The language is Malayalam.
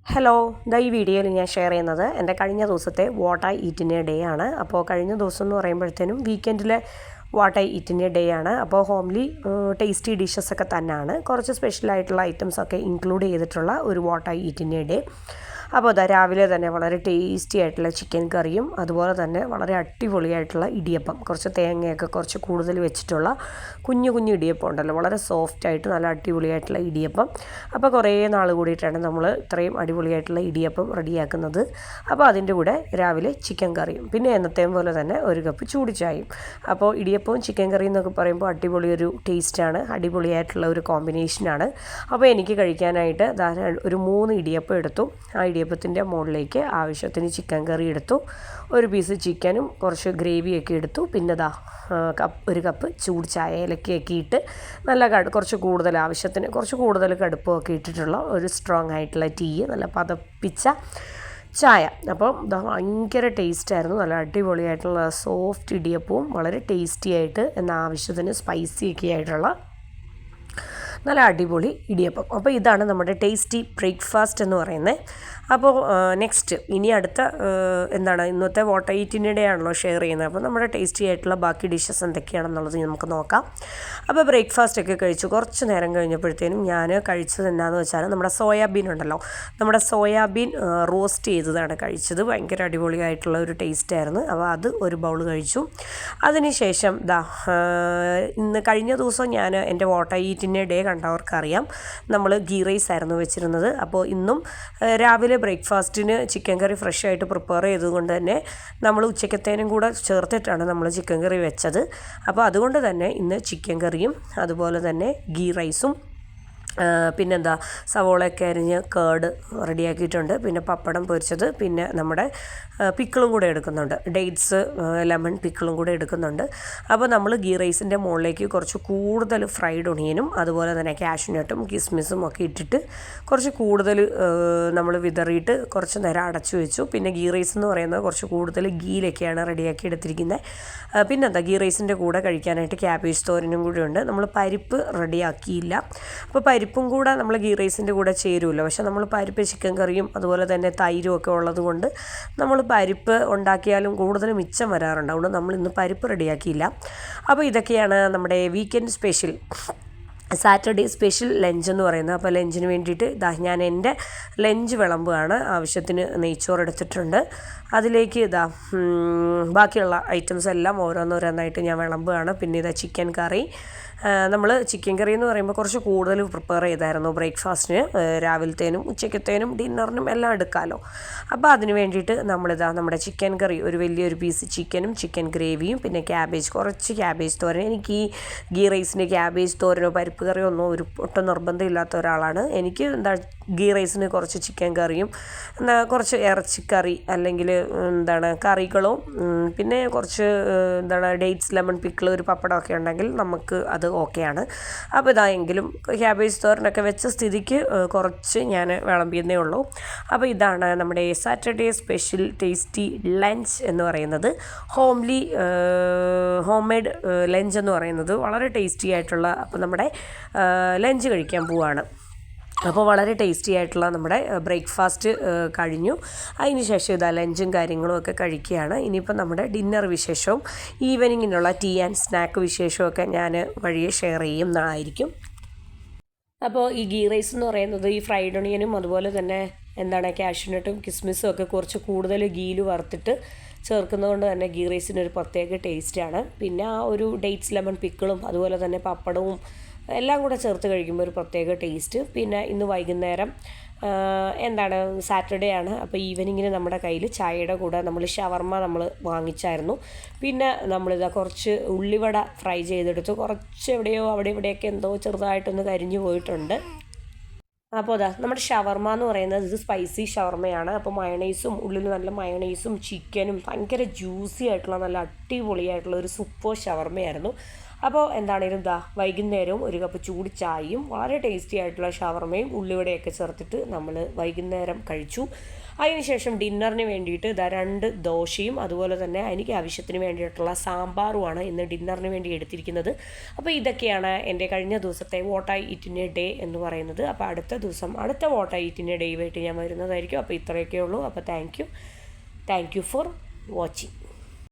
ഹലോ, ഈ വീഡിയോയിൽ ഞാൻ ഷെയർ ചെയ്യുന്നത് എൻ്റെ കഴിഞ്ഞ ദിവസത്തെ what I eat in a day ആണ്. അപ്പോൾ കഴിഞ്ഞ ദിവസം എന്ന് പറയുമ്പോഴത്തേനും വീക്കെൻഡിലെ what I eat in a day ആണ്. അപ്പോൾ ഹോംലി ടേസ്റ്റി ഡിഷസ് ഒക്കെ തന്നെയാണ്, കുറച്ച് സ്പെഷ്യലായിട്ടുള്ള ഐറ്റംസൊക്കെ ഇൻക്ലൂഡ് ചെയ്തിട്ടുള്ള ഒരു what I eat in a day. അപ്പോൾ അതാ രാവിലെ തന്നെ വളരെ ടേസ്റ്റി ആയിട്ടുള്ള ചിക്കൻ കറിയും അതുപോലെ തന്നെ വളരെ അടിപൊളിയായിട്ടുള്ള ഇടിയപ്പം, കുറച്ച് തേങ്ങയൊക്കെ കുറച്ച് കൂടുതൽ വെച്ചിട്ടുള്ള കുഞ്ഞു കുഞ്ഞു ഇടിയപ്പം ഉണ്ടല്ലോ, വളരെ സോഫ്റ്റായിട്ട് നല്ല അടിപൊളിയായിട്ടുള്ള ഇടിയപ്പം. അപ്പോൾ കുറേ നാൾ കൂടിയിട്ടാണ് നമ്മൾ ഇത്രയും അടിപൊളിയായിട്ടുള്ള ഇടിയപ്പം റെഡിയാക്കുന്നത്. അപ്പോൾ അതിൻ്റെ കൂടെ രാവിലെ ചിക്കൻ കറിയും പിന്നെ എന്നത്തെയും പോലെ തന്നെ ഒരു കപ്പ് ചൂട് ചായയും. അപ്പോൾ ഇടിയപ്പവും ചിക്കൻ കറിയും എന്നൊക്കെ പറയുമ്പോൾ അടിപൊളിയൊരു ടേസ്റ്റാണ്, അടിപൊളിയായിട്ടുള്ള ഒരു കോമ്പിനേഷനാണ്. അപ്പോൾ എനിക്ക് കഴിക്കാനായിട്ട് ഒരു 3 ഇടിയപ്പം എടുത്തു. ആ ഇടിയപ്പത്തിൻ്റെ മുകളിലേക്ക് ആവശ്യത്തിന് ചിക്കൻ കറി എടുത്തു, ഒരു പീസ് ചിക്കനും കുറച്ച് ഗ്രേവിയൊക്കെ എടുത്തു. പിന്നെ ഒരു കപ്പ് ചൂട് ചായ ഇലക്കൊക്കെ ഇട്ട് നല്ല കുറച്ച് കൂടുതൽ ആവശ്യത്തിന് കുറച്ച് കൂടുതൽ കടുപ്പമൊക്കെ ഇട്ടിട്ടുള്ള ഒരു സ്ട്രോങ് ആയിട്ടുള്ള ടീ, നല്ല പതപ്പിച്ച ചായ. അപ്പം ഭയങ്കര ടേസ്റ്റായിരുന്നു, നല്ല അടിപൊളിയായിട്ടുള്ള സോഫ്റ്റ് ഇടിയപ്പവും വളരെ ടേസ്റ്റി ആയിട്ട് എന്നാൽ ആവശ്യത്തിന് സ്പൈസിയൊക്കെ ആയിട്ടുള്ള നല്ല അടിപൊളി ഇടിയപ്പം. അപ്പോൾ ഇതാണ് നമ്മുടെ ടേസ്റ്റി ബ്രേക്ക്ഫാസ്റ്റ് എന്ന് പറയുന്നത്. അപ്പോൾ നെക്സ്റ്റ് ഇനി അടുത്ത ഇന്നത്തെ what I eat in a day ആണല്ലോ ഷെയർ ചെയ്യുന്നത്. അപ്പോൾ നമ്മുടെ ടേസ്റ്റി ആയിട്ടുള്ള ബാക്കി ഡിഷസ് എന്തൊക്കെയാണെന്നുള്ളത് നമുക്ക് നോക്കാം. അപ്പോൾ ബ്രേക്ക്ഫാസ്റ്റൊക്കെ കഴിച്ചു കുറച്ച് നേരം കഴിഞ്ഞപ്പോഴത്തേനും ഞാൻ കഴിച്ചത് എന്താണെന്ന് വെച്ചാൽ നമ്മുടെ സോയാബീൻ ഉണ്ടല്ലോ, നമ്മുടെ സോയാബീൻ റോസ്റ്റ് ചെയ്തതാണ് കഴിച്ചത്. ഭയങ്കര അടിപൊളിയായിട്ടുള്ള ഒരു ടേസ്റ്റായിരുന്നു. അപ്പോൾ അത് ഒരു ബൗൾ കഴിച്ചു. അതിനുശേഷം കഴിഞ്ഞ ദിവസം ഞാൻ എൻ്റെ what I eat in a day കണ്ടവർക്കറിയാം, നമ്മൾ ഗീ റൈസ് ആയിരുന്നു വെച്ചിരുന്നത്. അപ്പോൾ ഇന്നും രാവിലെ ബ്രേക്ക്ഫാസ്റ്റിന് ചിക്കൻ കറി ഫ്രഷ് ആയിട്ട് പ്രിപ്പയർ ചെയ്തതുകൊണ്ട് തന്നെ നമ്മൾ ഉച്ചക്കത്തേനും കൂടെ ചേർത്തിട്ടാണ് നമ്മൾ ചിക്കൻ കറി വെച്ചത്. അപ്പോൾ അതുകൊണ്ട് തന്നെ ഇന്ന് ചിക്കൻ കറിയും അതുപോലെ തന്നെ ഗീ റൈസും പിന്നെന്താ സവോളയൊക്കെ അരിഞ്ഞ് കേർഡ് റെഡിയാക്കിയിട്ടുണ്ട്, പിന്നെ പപ്പടം പൊരിച്ചത്, പിന്നെ നമ്മുടെ പിക്കിളും കൂടെ എടുക്കുന്നുണ്ട്, ഡേറ്റ്സ് ലെമൺ പിക്കിളും കൂടെ എടുക്കുന്നുണ്ട്. അപ്പോൾ നമ്മൾ ഗീ റൈസിൻ്റെ മുകളിലേക്ക് കുറച്ച് കൂടുതൽ ഫ്രൈഡ് ഒണിയനും അതുപോലെ തന്നെ കാഷ്യൂനട്ടും കിസ്മിസും ഒക്കെ ഇട്ടിട്ട് കുറച്ച് കൂടുതൽ നമ്മൾ വിതറിയിട്ട് കുറച്ച് നേരം അടച്ചു വെച്ചു. പിന്നെ ഗീ റൈസ് എന്ന് പറയുന്നത് കുറച്ച് കൂടുതൽ ഗീയിലൊക്കെയാണ് റെഡിയാക്കി എടുത്തിരിക്കുന്നത്. പിന്നെന്താ ഗീ റൈസിൻ്റെ കൂടെ കഴിക്കാനായിട്ട് ക്യാബേജ് തോരനും കൂടെ ഉണ്ട്. നമ്മൾ പരിപ്പ് റെഡിയാക്കിയില്ല, അപ്പോൾ പരിപ്പും കൂടെ നമ്മൾ ഗീ റൈസിൻ്റെ കൂടെ ചേരുമല്ലോ. പക്ഷേ നമ്മൾ പരിപ്പ് ചിക്കൻ കറിയും അതുപോലെ തന്നെ തൈരും ഒക്കെ ഉള്ളത് കൊണ്ട് നമ്മൾ പരിപ്പ് ഉണ്ടാക്കിയാലും കൂടുതൽ മിച്ചം വരാറുണ്ട്, അതുകൊണ്ട് നമ്മൾ ഇന്ന് പരിപ്പ് റെഡിയാക്കിയില്ല. അപ്പോൾ ഇതൊക്കെയാണ് നമ്മുടെ weekend special Saturday special lunch എന്ന് പറയുന്നത്. അപ്പോൾ ലഞ്ചിന് വേണ്ടിയിട്ട് ഞാൻ എൻ്റെ ലഞ്ച് വിളമ്പുകയാണ്. ആവശ്യത്തിന് നെയ്ച്ചോറ് എടുത്തിട്ടുണ്ട്, അതിലേക്ക് ബാക്കിയുള്ള ഐറ്റംസ് എല്ലാം ഓരോന്നോരോന്നായിട്ട് ഞാൻ വിളമ്പുകയാണ്. പിന്നെ ചിക്കൻ കറി, നമ്മൾ ചിക്കൻ കറി എന്ന് പറയുമ്പോൾ കുറച്ച് കൂടുതൽ പ്രിപ്പയർ ചെയ്തായിരുന്നു ബ്രേക്ക്ഫാസ്റ്റിന്, രാവിലത്തേനും ഉച്ചക്കത്തേനും ഡിന്നറിനും എല്ലാം എടുക്കാമല്ലോ. അപ്പോൾ അതിന് വേണ്ടിയിട്ട് നമ്മുടെ ചിക്കൻ കറി, ഒരു വലിയൊരു പീസ് ചിക്കനും ചിക്കൻ ഗ്രേവിയും പിന്നെ കുറച്ച് ക്യാബേജ് തോരൻ. എനിക്ക് ഈ ഗീ റൈസിന് ക്യാബേജ് തോരനോ പരിപ്പ് കറിയോ ഒന്നും ഒട്ടും നിർബന്ധമില്ലാത്ത ഒരാളാണ്. എനിക്ക് ഗീ റൈസിന് കുറച്ച് ചിക്കൻ കറിയും കുറച്ച് ഇറച്ചിക്കറി അല്ലെങ്കിൽ കറികളും പിന്നെ കുറച്ച് ഡേറ്റ്സ് ലെമൺ പിക്കിൾ ഒരു പപ്പടമൊക്കെ ഉണ്ടെങ്കിൽ നമുക്ക് അത് ഓക്കെയാണ്. അപ്പോൾ ഇതായെങ്കിലും ക്യാബേജ് തോരനൊക്കെ വെച്ച സ്ഥിതിക്ക് കുറച്ച് ഞാൻ വിളമ്പിയെന്നേ ഉള്ളൂ. അപ്പോൾ ഇതാണ് നമ്മുടെ സാറ്റർഡേ സ്പെഷ്യൽ ടേസ്റ്റി ലഞ്ച് എന്ന് പറയുന്നത്. ഹോം മെയ്ഡ് ലഞ്ച് എന്ന് പറയുന്നത് വളരെ ടേസ്റ്റി ആയിട്ടുള്ള. അപ്പോൾ നമ്മുടെ ലഞ്ച് കഴിക്കാൻ പോവുകയാണ്. അപ്പോൾ വളരെ ടേസ്റ്റി ആയിട്ടുള്ള നമ്മുടെ ബ്രേക്ക്ഫാസ്റ്റ് കഴിഞ്ഞു. അതിന് ശേഷം ലഞ്ചും കാര്യങ്ങളും ഒക്കെ കഴിക്കുകയാണ്. ഇനിയിപ്പോൾ നമ്മുടെ ഡിന്നർ വിശേഷവും ഈവനിങ്ങിനുള്ള ടീ ആൻഡ് സ്നാക്ക് വിശേഷമൊക്കെ ഞാൻ വഴിയെ ഷെയർ ചെയ്യുന്നതായിരിക്കും. അപ്പോൾ ഈ ഗീ റൈസ് എന്ന് പറയുന്നത് ഈ ഫ്രൈഡ് ഒണിയനും അതുപോലെ തന്നെ കാഷ്യൂനട്ടും കിസ്മിസും ഒക്കെ കുറച്ച് കൂടുതൽ ഗീയിൽ വറുത്തിട്ട് ചേർക്കുന്നതുകൊണ്ട് തന്നെ ഗീ റൈസിനൊരു പ്രത്യേക ടേസ്റ്റാണ്. പിന്നെ ആ ഒരു ഡേറ്റ്സ് ലെമൺ പിക്കിളും അതുപോലെ തന്നെ പപ്പടവും എല്ലാം കൂടെ ചേർത്ത് കഴിക്കുമ്പോൾ ഒരു പ്രത്യേക ടേസ്റ്റ്. പിന്നെ ഇന്ന് വൈകുന്നേരം സാറ്റർഡേ ആണ്. അപ്പോൾ ഈവനിങ്ങിന് നമ്മുടെ കയ്യിൽ ചായയുടെ കൂടെ നമ്മൾ ഷവർമ വാങ്ങിച്ചായിരുന്നു. പിന്നെ കുറച്ച് ഉള്ളിവട ഫ്രൈ ചെയ്തെടുത്ത് കുറച്ച് എവിടെയോ അവിടെ ഇവിടെയൊക്കെ എന്തോ ചെറുതായിട്ടൊന്ന് കരിഞ്ഞു പോയിട്ടുണ്ട്. അപ്പോൾ നമ്മുടെ ഷവർമ എന്ന് പറയുന്നത് ഇത് സ്പൈസി ഷവർമയാണ്. അപ്പോൾ മയണൈസും ഉള്ളിൽ നല്ല മയണൈസും ചിക്കനും ഭയങ്കര ജ്യൂസി ആയിട്ടുള്ള നല്ല അടിപൊളിയായിട്ടുള്ള ഒരു സൂപ്പർ ഷവർമയായിരുന്നു. അപ്പോൾ എന്താണേലും വൈകുന്നേരവും ഒരു കപ്പ് ചൂട് ചായയും വളരെ ടേസ്റ്റി ആയിട്ടുള്ള ഷവർമയും ഉള്ളിവടയൊക്കെ ചേർത്തിട്ട് നമ്മൾ വൈകുന്നേരം കഴിച്ചു. അതിനുശേഷം ഡിന്നറിന് വേണ്ടിയിട്ട് 2 ദോശയും അതുപോലെ തന്നെ എനിക്ക് ആവശ്യത്തിന് വേണ്ടിയിട്ടുള്ള സാമ്പാറുമാണ് ഇന്ന് ഡിന്നറിന് വേണ്ടി എടുത്തിരിക്കുന്നത്. അപ്പോൾ ഇതൊക്കെയാണ് എൻ്റെ കഴിഞ്ഞ ദിവസത്തെ what I eat in a day എന്ന് പറയുന്നത്. അപ്പോൾ അടുത്ത ദിവസം അടുത്ത what I eat in a ഡേയുമായിട്ട് ഞാൻ വരുന്നതായിരിക്കും. അപ്പോൾ ഇത്രയൊക്കെ ഉള്ളൂ. അപ്പോൾ താങ്ക് യു ഫോർ വാച്ചിങ്.